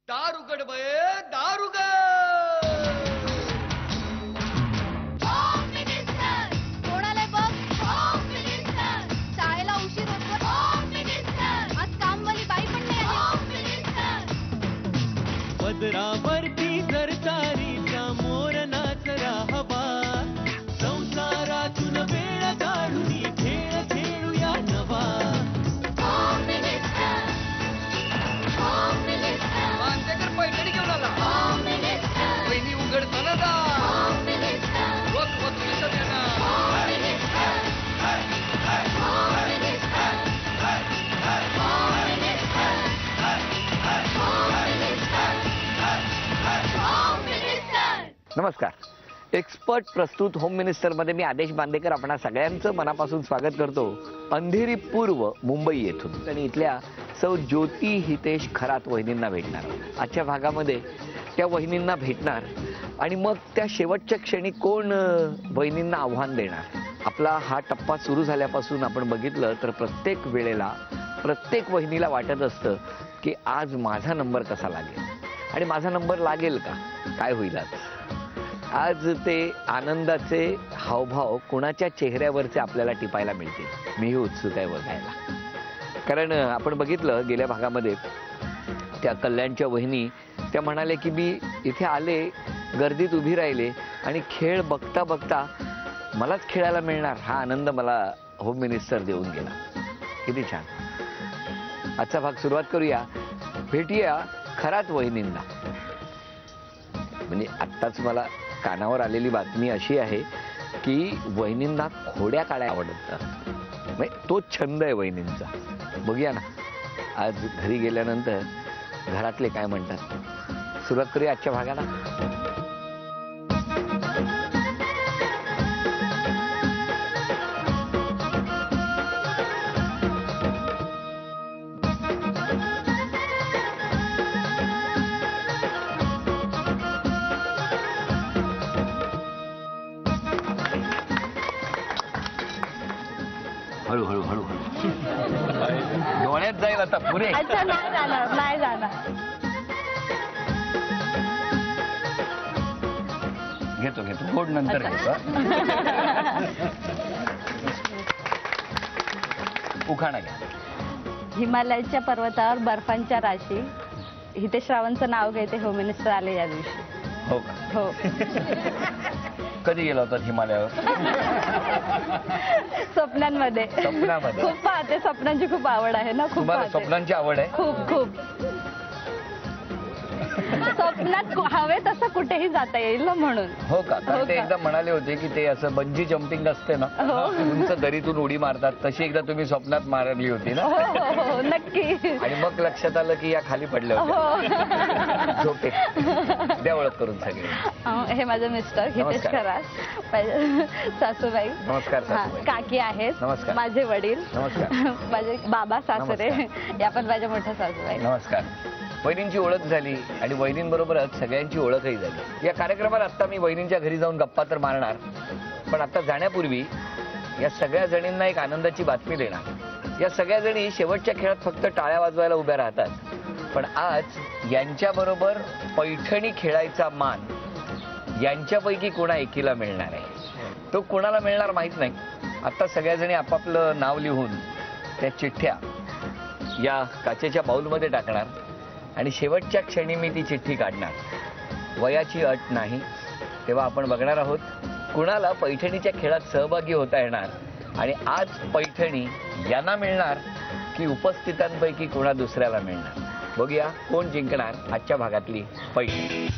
दार उघड बये, दार उघड. कोणाला बघ, शाळेला उशीर होतो. आज कामवाली बाई पण नाही आली. पदरावरती जर तारीचा मोर नाचरा हवा, संसारातून वेळ काढून खेळ खेळूया नवा. मानतेकर पैठणी घेऊन आला. वहिनी उघडताना जा. वक्तुलीचं देणार. नमस्कार. एक्सपर्ट प्रस्तुत होम मिनिस्टर मध्ये मी आदेश बांदेकर आपणा सगळ्यांचं मनापासून स्वागत करतो. अंधेरी पूर्व मुंबई येथून आणि इथल्या सौ ज्योती हितेश खरात वहिनींना भेटणार. आजच्या भागामध्ये त्या वहिनींना भेटणार आणि मग त्या शेवटच्या क्षणी कोण वहिनींना आव्हान देणार. आपला हा टप्पा सुरू झाल्यापासून आपण बघितलं तर प्रत्येक वेळेला प्रत्येक वहिनीला वाटत असतं की आज माझा नंबर कसा लागेल आणि माझा नंबर लागेल का, काय होईल आज ते आनंदाचे हावभाव कुणाच्या चेहऱ्यावरचे आपल्याला टिपायला मिळतील. मीही उत्सुक आहे बघायला. कारण आपण बघितलं गेल्या भागामध्ये त्या कल्याणच्या वहिनी त्या म्हणाले की मी इथे आले, गर्दीत उभी राहिले आणि खेळ बघता बघता मलाच खेळायला मिळणार हा आनंद मला होम मिनिस्टर देऊन गेला. किती छान. आजचा भाग सुरुवात करूया. भेटूया खरात वहिनींना. म्हणजे आत्ताच मला कानावर आलेली बातमी अशी आहे की वहिनींना खोड्या काढायला आवडतात. म्हणजे तो छंद आहे वहिनींचा. बघूया ना आज घरी गेल्यानंतर घरातले काय म्हणतात. सुरुवात करूया आजच्या भागाला. हळू हळू हळू हळू डोळ्यात जाईल आता पुरे. अच्छा, नाही जाणार, नाही जाणार. घेतो घेतो गोड नंतर घेतो. उखाणा घ्या. हिमालयाच्या पर्वतावर बर्फांच्या राशी. हितेश रावांचं नाव घेते होम मिनिस्टर आले या दिवशी. हो का? हो. कधी गेला होता हिमालयावर? स्वप्नांमध्ये. स्वप्नामध्ये? खूप पाहते, स्वप्नांची खूप आवड आहे ना. खूप तुम्हाला पाहते. स्वप्नांची आवड आहे? खूप खूप. स्वप्नात हवे तसं कुठेही जाता येईल ना म्हणून. हो का? हो तर ते का? एकदा म्हणाले होते की ते असं बंजी जम्पिंग असते ना, हो. उंच दरीतून उडी मारतात, तशी एकदा तुम्ही स्वप्नात मारली होती ना. हो हो हो, नक्की. आणि मग लक्षात आलं की या खाली पडल्या हो. होत्या. झोपे. द्या ओळख करून सगळे. हे माझं मिस्टर हितेश नमस्कार. खरात. सासूबाई. नमस्कार सासूबाई. काकी आहेत. नमस्कार. माझे वडील. नमस्कार. माझे बाबा सासरे. या पण माझ्या मोठ्या सासूबाई. नमस्कार. वहिनींची ओळख झाली आणि वहिनींबरोबरच सगळ्यांची ओळखही झाली. या कार्यक्रमात आता मी वहिनींच्या घरी जाऊन गप्पा तर मारणार, पण आता जाण्यापूर्वी या सगळ्या जणींना एक आनंदाची बातमी देणार. या सगळ्या जणी शेवटच्या खेळात फक्त टाळ्या वाजवायला उभ्या राहतात, पण आज यांच्याबरोबर पैठणी खेळायचा मान यांच्यापैकी कोणा एकीला मिळणार आहे. तो कोणाला मिळणार माहित नाही. आता सगळ्या जणी आपापलं नाव लिहून त्या चिठ्ठ्या या काचेच्या बाउलमध्ये टाकणार आणि शेवटच्या क्षणी मी ती चिठ्ठी काढणार. वयाची अट नाही. तेव्हा आपण बघणार आहोत कुणाला पैठणीच्या खेळात सहभागी होता येणार आणि आज पैठणी यांना मिळणार की उपस्थितांपैकी कोणा दुसऱ्याला मिळणार. बघूया कोण जिंकणार आजच्या भागातली पैठणी.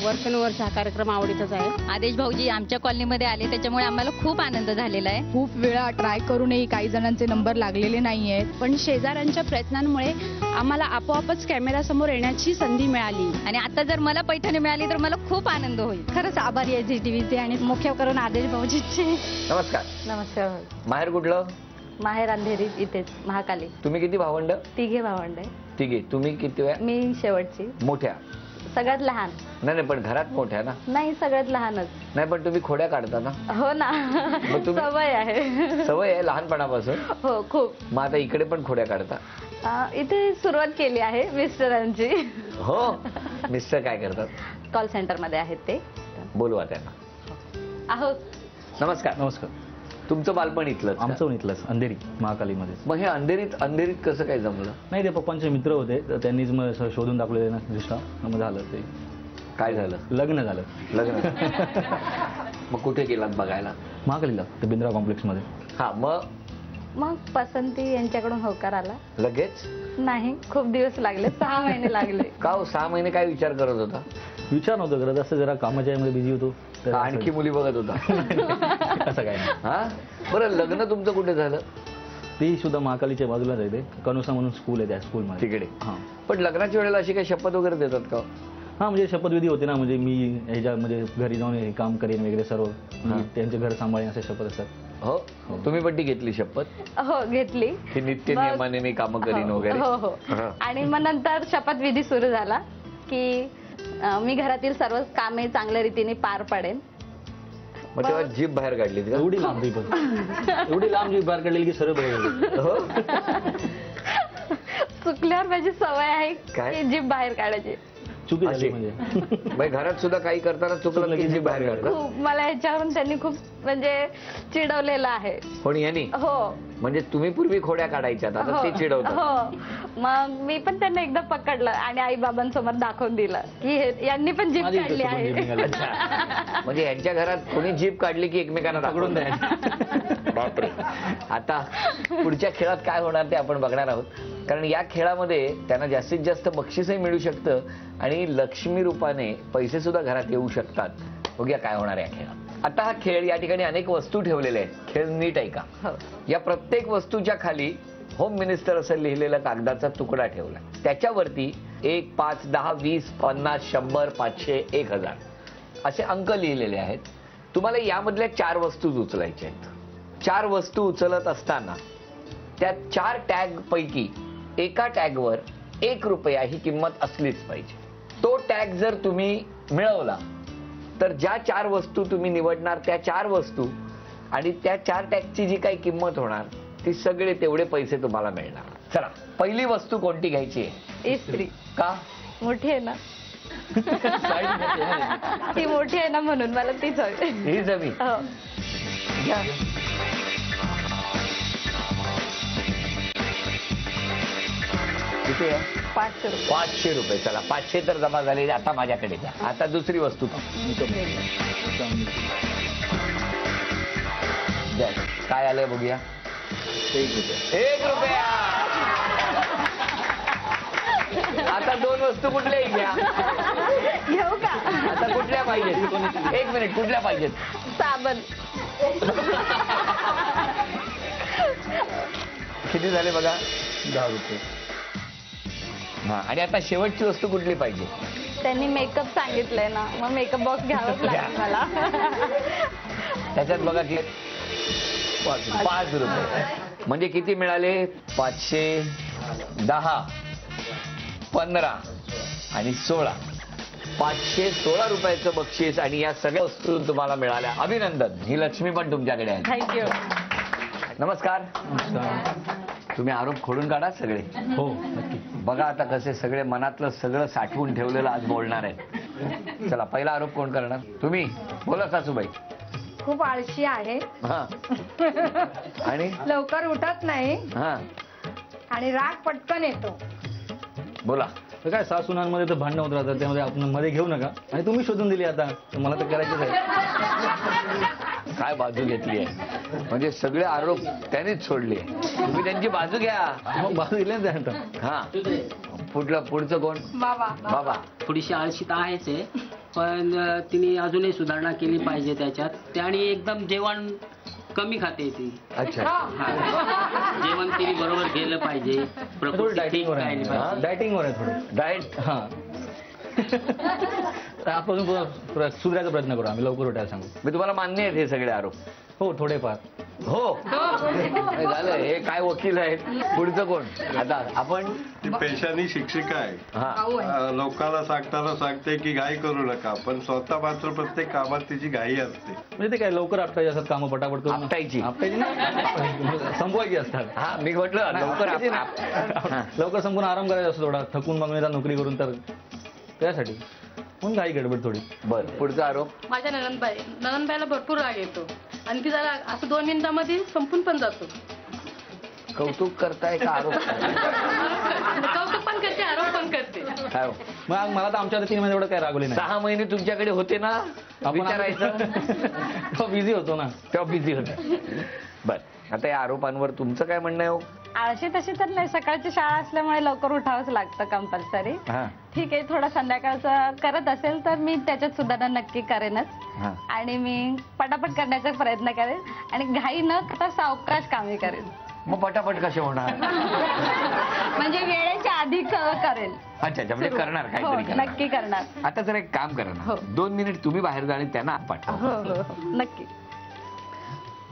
वर्षानुवर्ष हा कार्यक्रम आवडीचाच आहे. आदेश भाऊजी आमच्या कॉलनीमध्ये आले त्याच्यामुळे आम्हाला खूप आनंद झालेला आहे. खूप वेळा ट्राय करूनही काही जणांचे नंबर लागलेले नाही आहेत, पण शेजाऱ्यांच्या प्रयत्नांमुळे आम्हाला आपोआपच कॅमेरासमोर येण्याची संधी मिळाली आणि आता जर मला पैठणी मिळाली तर मला खूप आनंद होईल. खरंच आभारी आहे झी टीव्हीचे आणि मुख्य करून आदेश भाऊजीचे. नमस्कार. नमस्कार. माहेर कुठलं? माहेर अंधेरी इथेच महाकाली. तुम्ही किती भावंड? तिघे भावंड आहे. तिघे. तुम्ही किती वेळा? मी शेवटची, मोठ्या? सगळ्यात लहान. नाही पण घरात मोठ्या ना? नाही, सगळ्यात लहानच. नाही पण तुम्ही खोड्या काढता ना? हो ना. मग तुम्ही- सवय आहे. सवय आहे लहानपणापासून? हो, खूप. मग आता इकडे पण खोड्या काढता? इथे सुरुवात केली आहे मिस्टरांची. हो. मिस्टर काय करतात? कॉल सेंटर मध्ये आहेत ते. बोलवा त्यांना. आहोत. नमस्कार. नमस्कार. तुमचं बालपण इथलंच? आमचं पण इथलंच, अंधेरी महाकालीमध्ये. मग हे अंधेरीत कसं काय जमलं? नाही, ते पप्पांचे मित्र होते, तर त्यांनीच मग असं शोधून दाखवलेलं ना दिसला, मग झालं ते. काय झालं? लग्न झालं. लग्न. मग कुठे गेलात बघायला? महाकालीला, ते बिंद्रा कॉम्प्लेक्समध्ये. हा. मग पसंती यांच्याकडून होकार आला? लगेच? नाही, खूप दिवस लागले. 6 महिने लागले. का हो? 6 महिने काय विचार करत होता? विचार नव्हतं करत, असं जरा कामाच्या यामध्ये बिझी होतो. तर का आणखी मुली बघत होता? असं काय नाही. हा. बरं, लग्न तुमचं कुठे झालं? ती सुद्धा महाकालीच्या बाजूलाच आहे, ते कनुसा म्हणून स्कूल आहे त्या स्कूलमध्ये. तिकडे? हां. पण लग्नाच्या वेळेला अशी काही शपथ वगैरे देतात का? हां, म्हणजे शपथविधी होते ना, म्हणजे मी ह्याच्या म्हणजे घरी जाऊन हे काम करेन वगैरे सर्व, मी त्यांचे घर सांभाळेन असे शपथ असतात. हो. तुम्ही पण ती घेतली शपथ? हो, घेतली. की नित्य नियमाने मी कामं करीन वगैरे? हो हो. हा. आणि मग नंतर शपथविधी सुरू झाला की मी घरातील सर्व कामे चांगल्या रीतीने पार पाडेन. मग तेव्हा जीभ बाहेर काढली का? एवढी लांब ती पण, एवढी लांब जी बाहेर काढलेली की सर्व बरोबर. हो. चुकल्यावर माझी सवय आहे काय? की जीभ बाहेर काढायची. चुकी झाली अशी? म्हणजे. बाई, घरात सुद्धा काही करताना चुकलं की जीभ बाहेर काढतात? खूप मला ह्याच्यावरून त्यांनी खूप म्हणजे चिडवलेलं आहे. कोणी यांनी? हो म्हणजे तुम्ही पूर्वी खोड्या काढायच्यात, आता ते चिडवतात? हो. मग मी पण त्यांना एकदा पकडलं आणि आई बाबांसमोर दाखवून दिलं की यांनी पण जीभ माझी काढली इथं पण जीभ आहे. निघाली. म्हणजे यांच्या घरात कोणी जीभ काढली की एकमेकांना दाखवून द्यायचं? बापरे. आता पुढच्या खेळात काय होणार ते आपण बघणार आहोत, कारण या खेळामध्ये त्यांना जास्तीत जास्त बक्षीसही मिळू शकतं आणि लक्ष्मी रूपाने पैसे सुद्धा घरात येऊ शकतात. बघूया काय होणार आहे या खेळात. आता हा खेळ, या ठिकाणी अनेक वस्तू ठेवलेल्या आहेत. खेळ नीट ऐका. हो. या प्रत्येक वस्तूच्या खाली होम मिनिस्टर असं लिहिलेला कागदाचा तुकडा ठेवला. त्याच्यावरती 1, 5, 10, 20, 50, 100, 500, 1000 असे अंक लिहिलेले आहेत. तुम्हाला यामधल्या 4 वस्तू उचलायच्या आहेत. 4 वस्तू उचलत असताना त्या 4 टॅग पैकी एका टॅगवर 1 रुपया ही किंमत असलीच पाहिजे. तो टॅग जर तुम्ही मिळवला तर ज्या 4 वस्तू तुम्ही निवडणार त्या 4 वस्तू आणि त्या 4 टॅगची जी काही किंमत होणार ती सगळे तेवढे पैसे तुम्हाला मिळणार. चला, पहिली वस्तू कोणती घ्यायची आहे? इस्त्री. का? मोठी आहे ना. ती मोठी आहे ना म्हणून मला तीच हवी. ही जमी. हो. घ्या. किती आहे? 500 रुपये. 500 रुपये. चला, 500 तर जमा झालेले. आता माझ्याकडे द्या. आता दुसरी वस्तू द्या. काय आलंय बघूया. 1 रुपया. आता 2 वस्तू कुठल्याही घ्या. घेऊ का? आता कुठल्या पाहिजेत? 1 मिनिट, कुठल्या पाहिजेत? साबण. किती झाले बघा? 10 रुपये. हा. आणि आता शेवटची वस्तू कुठली पाहिजे? त्यांनी मेकअप सांगितलंय ना, मग मेकअप बॉक्स घ्यावाच लागेल मला. त्याच्यात बघा की 5 रुपये. म्हणजे किती मिळाले? 500, 10, 15 आणि 16. 516 रुपयाचं बक्षीस आणि या सगळ्या वस्तू तुम्हाला मिळाल्या. अभिनंदन. ही लक्ष्मी पण तुमच्याकडे आहे. थँक्यू. नमस्कार. तुम्ही आरोप खोडून काढा सगळे. हो, नक्की. बघा आता कसे सगळे मनातलं सगळं साठवून ठेवलेलं आज बोलणार आहेत. चला, पहिला आरोप कोण करणार? तुम्ही बोला सासूबाई. खूप आळशी आहे. हा. आणि लवकर उठत नाही हा, आणि राग पटकन येतो. बोला. तर काय, सासूनांमध्ये तर भांडणं होत राहतात, त्यामध्ये आपण मध्ये घेऊ नका. आणि तुम्ही शोधून दिली, आता मला तर करायचंच आहे. काय बाजू घेतली आहे? म्हणजे सगळे आरोप त्यानेच सोडले. तुम्ही त्यांची बाजू घ्या. मग बाजू दिली ना त्यानंतर. हा. पुढचं कोण? बाबा. बाबा. थोडीशी आळशी तर आहेच आहे, पण तिने अजूनही सुधारणा केली पाहिजे त्याच्यात. त्याने एकदम जेवण कमी खाते ती. अच्छा. हा. जेवण तिने बरोबर गेलं पाहिजे. थोडं डायटिंगवर आहे. डायटिंगवर आहे थोडं. डाएट. हा. आपण सुधारायचा प्रयत्न करू. आम्ही लवकर उठायला सांगू. मी तुम्हाला मान्य आहेत हे सगळे आरोप? हो थोडेफार. हो हे झालं. हे काय वकील आहेत. पुढचं कोण आता आपण. ती पेशानी शिक्षिका आहे. हा लोकांना सांगते की घाई करू नका, पण स्वतः मात्र प्रत्येक कामात तिची घाई असते. म्हणजे ते काय लवकर आपटायची असतात कामं पटापट करून. आपटायची ना संपवायची असतात. हा मी म्हटलं लवकर संपून आराम करायचा असतो थोडा. थकून मग नोकरी करून तर त्यासाठी म्हणून घाई गडबड थोडी. बरं पुढचा आरोप. माझ्या ननंदबाईला भरपूर राग येतो आणि ती जरा असं 2 मिनिटांमध्ये संपून पण जातो. कौतुक करताय का आरोप. कौतुक पण करते, आरोप पण करते. काय मग मला तर आमच्या 3 महिने एवढं काय रागवले नाही. 6 महिने तुमच्याकडे होते ना विचारायचं. तो बिझी होतो ना. तेव्हा बिझी होता. बर आता या आरोपांवर तुमचं काय म्हणणं आहे हो. आळशी तशी तर नाही, सकाळची शाळा असल्यामुळे लवकर उठावंच लागतं कंपल्सरी. ठीक आहे, थोडं संध्याकाळचं करत असेल तर मी त्याच्यात सुधारणा नक्की करेनच. आणि मी पटापट करण्याचा प्रयत्न करेन आणि घाई न करता सावकाश कामे करेन. मग पटापट कसे होणार. म्हणजे वेळेच्या आधी करेल. अच्छा म्हणजे करणार काहीतरी. नक्की करणार. आता जर एक काम करा ना, 2 मिनिट तुम्ही बाहेर जा आणि त्यांना पाठवा. नक्की.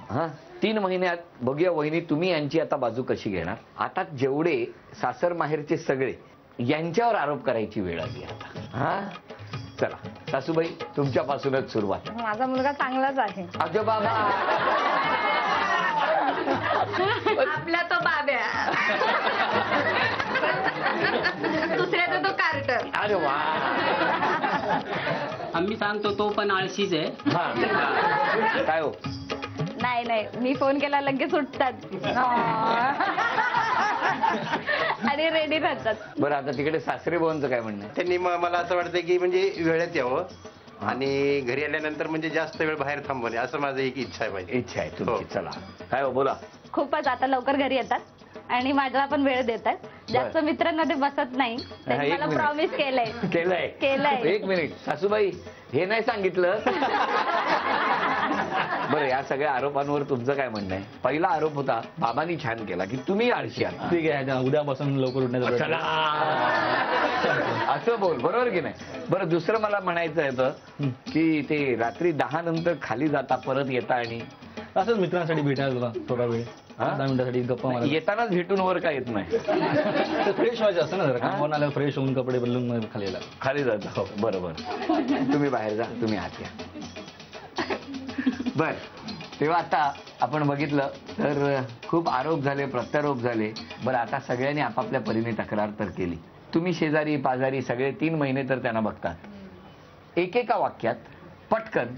हा 3 महिन्यात बघूया वहिनी तुम्ही यांची आता बाजू कशी घेणार. आता जेवढे सासर माहेरचे सगळे यांच्यावर आरोप करायची वेळ आली आता. हा चला सासूबाई तुमच्यापासूनच सुरुवात. माझा मुलगा चांगलाच आहे. अजो बाबा आपला तो बाब्या, दुसऱ्याचा तो कार्टर. अरे वा. आम्ही सांगतो तो पण आळशीच आहे. काय हो. नाही मी फोन केला लगेच उठतात आणि रेडी राहतात. बरं आता तिकडे सासरे भावांचं काय म्हणणं. त्यांनी मला असं वाटतं की म्हणजे वेळेत यावं आणि घरी आल्यानंतर म्हणजे जास्त वेळ बाहेर थांबू नये, असं माझं एक इच्छा आहे. माझी इच्छा आहे तुमची. चला काय हो बोला. खूपच आता लवकर घरी येतात आणि माझ्याला पण वेळ देतात. जास्त मित्रांमध्ये बसत नाही. त्यांनी मला प्रॉमिस केलंय. 1 मिनिट सासूबाई हे नाही सांगितलं. बरं या सगळ्या आरोपांवर तुमचं काय म्हणणं आहे. पहिला आरोप होता बाबांनी छान केला की तुम्ही आळशी आहात. ठीक आहे उद्यापासून लवकर उठण्याचं. असं बोल बरोबर की नाही. बरं दुसरं मला म्हणायचं आहे की ते रात्री 10 नंतर खाली जाता परत येता आणि असंच मित्रांसाठी भेटायला थोडा वेळ 10 मिनिटासाठी गप्पा मारा. येतानाच भेटून वर काय येत नाही. फ्रेश व्हायचं असतं ना जरा कामावरून आल्यावर फ्रेश होऊन कपडे बदलून खाली जात. हो बरोबर. तुम्ही बाहेर जा तुम्ही आत या. बर तेव्हा आता आपण बघितलं तर खूप आरोप झाले प्रत्यारोप झाले. बरं आता सगळ्यांनी आपापल्या परीने तक्रार तर केली. तुम्ही शेजारी पाजारी सगळे 3 महिने तर त्यांना बघतात. एकेका वाक्यात पटकन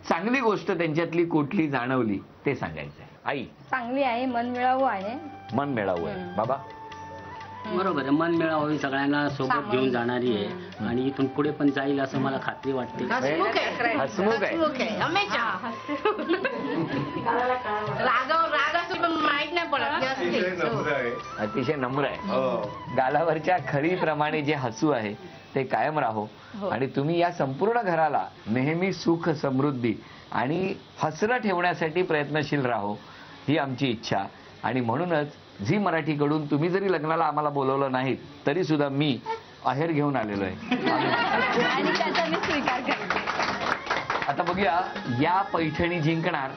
चांगली गोष्ट त्यांच्यातली कुठली जाणवली ते सांगायचंय. आई चांगली आहे, मन मिळावं आहे. मन मिळावं आहे. बाबा बरोबर आहे. मन मिळावी सगळ्यांना सोबत घेऊन जाणारी आहे आणि इथून पुढे पण जाईल असं मला खात्री वाटते. हसमुख आहे. राग असतो पण माहित नाही पडत. अतिशय नम्र आहे. गालावरच्या खळीप्रमाणे जे हसू आहे ते कायम राहो आणि तुम्ही या संपूर्ण घराला नेहमी सुख समृद्धी आणि हसरं ठेवण्यासाठी प्रयत्नशील राहो ही आमची इच्छा. आणि म्हणूनच झी मराठीकडून तुम्ही जरी लग्नाला आम्हाला बोलवलं नाहीत तरी सुद्धा मी आहेर घेऊन आलेलो आहे आणि त्याचा मी स्वीकार करते. आता बघूया या पैठणी जिंकणार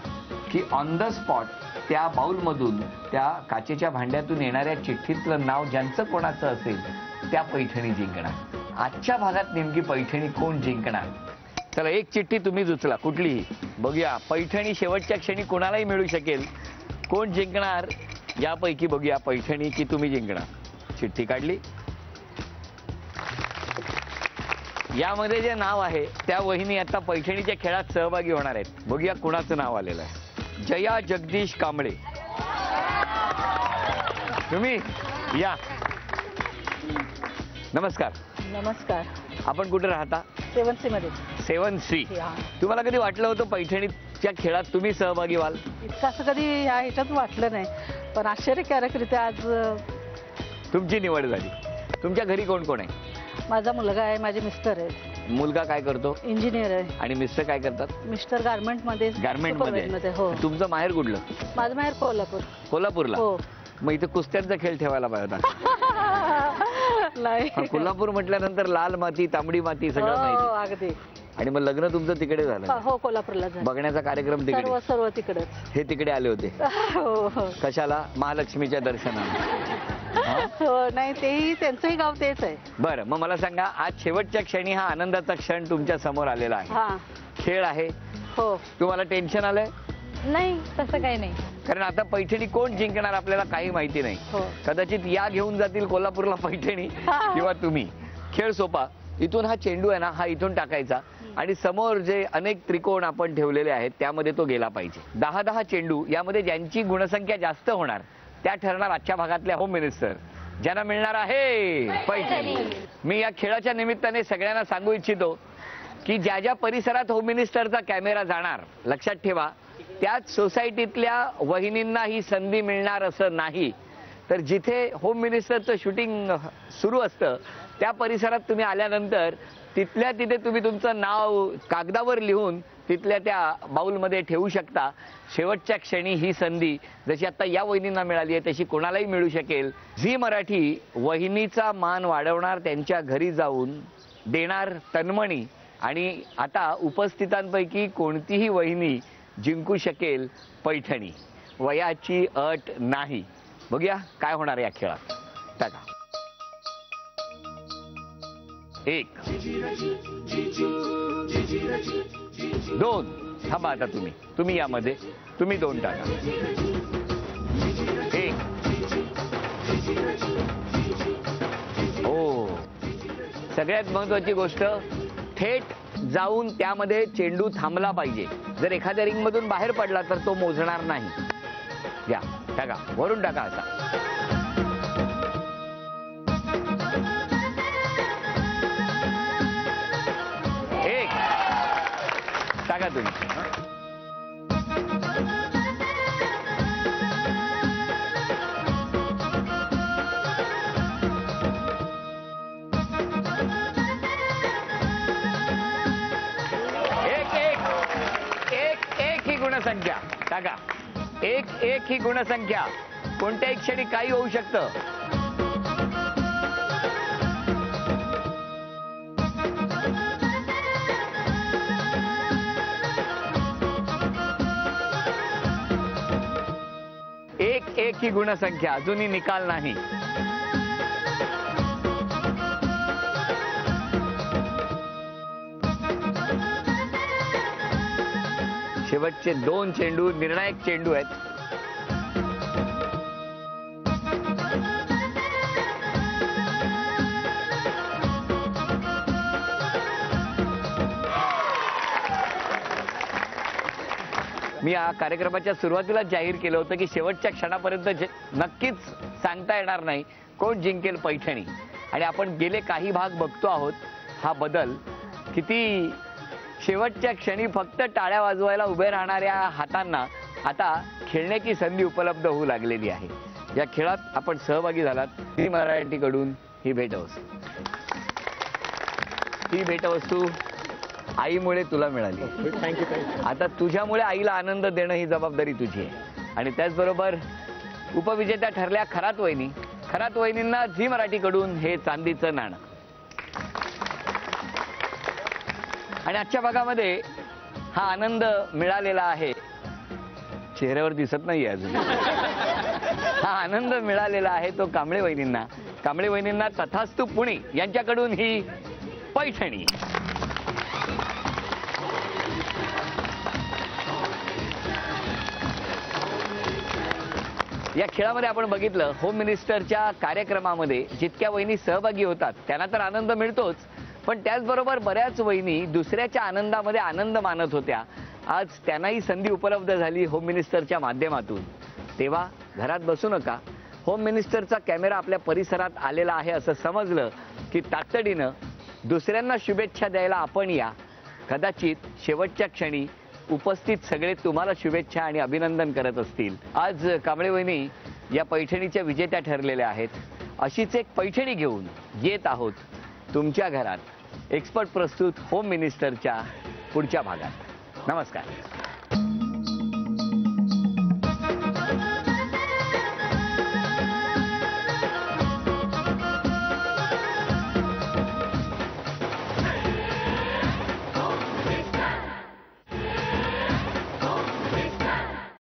की ऑन द स्पॉट त्या बाउलमधून त्या काचेच्या भांड्यातून येणाऱ्या चिठ्ठीतलं नाव ज्यांचं कोणाचं असेल त्या पैठणी जिंकणार. आजच्या भागात नेमकी पैठणी कोण जिंकणार. चला एक चिठ्ठी तुम्हीच उचला कुठलीही. बघूया पैठणी शेवटच्या क्षणी कोणालाही मिळू शकेल. कोण जिंकणार यापैकी बघूया पैठणी की तुम्ही जिंकणार. चिठ्ठी काढली. यामध्ये जे नाव आहे त्या वहिनी आता पैठणीच्या खेळात सहभागी होणार आहेत. बघूया कुणाचं नाव आलेलं आहे. जया जगदीश कांबळे तुम्ही या. नमस्कार. नमस्कार. आपण कुठे राहता. 7C मध्ये. 7C. तुम्हाला कधी वाटलं होतं पैठणीच्या खेळात तुम्ही सहभागी व्हाल. इतकं असं कधी ह्याच्यात वाटलं नाही पण आश्चर्यकारकरित्या आज तुमची निवड झाली. तुमच्या घरी कोण कोण आहे. माझा मुलगा आहे, माझे मिस्टर आहेत. मुलगा काय करतो. इंजिनियर आहे. आणि मिस्टर काय करतात. मिस्टर गारमेंट मध्ये. हो. तुमचं माहेर कुठलं. माझं माहेर कोल्हापूर. कोल्हापूरला. हो. मग इथे कुस्त्यांचा खेळ ठेवायला पाहिजे होता. कोल्हापूर म्हटल्यानंतर लाल माती तांबडी माती सगळं माहिती. अगदी. आणि मग लग्न तुमचं तिकडे झालं? हो, कोल्हापूरला झालं. बघण्याचा कार्यक्रम तिकडे? सर्व तिकडेच. हे तिकडे आले होते? हो. कशाला? महालक्ष्मीच्या दर्शनाला? हो, नाही तेही त्यांचंही गाव तेच आहे. बरं, मग मला सांगा, आज शेवटच्या क्षणी हा आनंदाचा क्षण तुमच्या समोर आलेला आहे. खेळ आहे. हो. तुम्हाला टेन्शन आलंय? नाही, तसं काही नाही. कारण आता पैठणी कोण जिंकणार आपल्याला काही माहिती नाही. कदाचित या घेऊन जातील कोल्हापूरला पैठणी किंवा तुम्ही. खेळ सोपा. इथून हा चेंडू आहे ना, हा इथून टाकायचा आणि समोर जे अनेक त्रिकोण आपण ठेवलेले आहेत त्यामध्ये तो गेला पाहिजे. 10-10 चेंडू, यामध्ये ज्यांची गुणसंख्या जास्त होणार त्या ठरणार आजच्या भागातल्या होम मिनिस्टर, ज्यांना मिळणार आहे पैठणी. मी या खेळाच्या निमित्ताने सगळ्यांना सांगू इच्छितो की ज्या ज्या परिसरात होम मिनिस्टरचा कॅमेरा जाणार, लक्षात ठेवा, त्याच सोसायटीतल्या वहिनींना ही संधी मिळणार असं नाही. तर जिथे होम मिनिस्टरचं शूटिंग सुरू असतं त्या परिसरात तुम्ही आल्यानंतर तिथल्या तिथे तुम्ही तुमचं नाव कागदावर लिहून तिथल्या त्या बाउलमध्ये ठेवू शकता. शेवटच्या क्षणी ही संधी जशी आता या वहिनींना मिळाली आहे तशी कोणालाही मिळू शकेल. झी मराठी वहिनीचा मान वाढवणार, त्यांच्या घरी जाऊन देणार तन्मणी. आणि आता उपस्थितांपैकी कोणतीही वहिनी जिंकू शकेल पैठणी. वयाची अट नाही. बघूया काय होणार या खेळात. टाका. 1 2. थांबा आता तुम्ही यामध्ये तुम्ही 2 टाका. 1. हो, सगळ्यात महत्वाची गोष्ट, थेट जाऊन त्यामध्ये चेंडू थांबला पाहिजे. जर एखाद्या रिंग मधून बाहेर पडला तर तो मोजणार नाही. या टाका, वरून टाका असा. एक टाका तुम्ही. एक ही गुणसंख्या टाका. 1 ही गुणसंख्या. कोणत्याही क्षणी काही होऊ शकतं. एक ही गुणसंख्या. अजूनही निकाल नाही. शेवटचे 2 चेंडू निर्णायक चेंडू आहेत. मी या कार्यक्रमाच्या सुरुवातीला जाहीर केलं होतं की शेवटच्या क्षणापर्यंत नक्कीच सांगता येणार नाही कोण जिंकेल पैठणी. आणि आपण गेले काही भाग बघतो आहोत. हा बदल किती, शेवटच्या क्षणी फक्त टाळ्या वाजवायला उभे राहणाऱ्या हातांना आता खेळण्याची संधी उपलब्ध होऊ लागलेली आहे. या खेळात आपण सहभागी झालात. झी मराठीकडून ही भेटवस्तू. ही भेटवस्तू आईमुळे तुला मिळाली. थँक्यू. आता तुझ्यामुळे आईला आनंद देणं ही जबाबदारी तुझी आहे. आणि त्याचबरोबर उपविजेत्या ठरल्या खरात वहिनी. खरात वहिनींना झी मराठीकडून हे चांदीचं नाणं. आणि आजच्या भागामध्ये हा आनंद मिळालेला आहे. चेहऱ्यावर दिसत नाहीये अजून. हा आनंद मिळालेला आहे तो कांबळे वहिनींना. कांबळे वहिनींना तथास्तु पुणे यांच्याकडून ही पैठणी. या खेळामध्ये आपण बघितलं, होम मिनिस्टरच्या कार्यक्रमामध्ये जितक्या वहिनी सहभागी होतात त्यांना तर आनंद मिळतोच, पण त्याचबरोबर बऱ्याच वहिनी दुसऱ्याच्या आनंदामध्ये आनंद मानत होत्या. आज त्यांनाही संधी उपलब्ध झाली होम मिनिस्टरच्या माध्यमातून. तेव्हा घरात बसू नका. होम मिनिस्टरचा कॅमेरा आपल्या परिसरात आलेला आहे असं समजलं की तातडीनं दुसऱ्यांना शुभेच्छा द्यायला आपण या. कदाचित शेवटच्या क्षणी उपस्थित सगळे तुम्हाला शुभेच्छा आणि अभिनंदन करत असतील. आज कांबळे वहिनी या पैठणीच्या विजेत्या ठरलेल्या आहेत. अशीच एक पैठणी घेऊन येत आहोत तुमच्या घरात एक्सपर्ट प्रस्तुत होम मिनिस्टरच्या पुढच्या भागात. नमस्कार.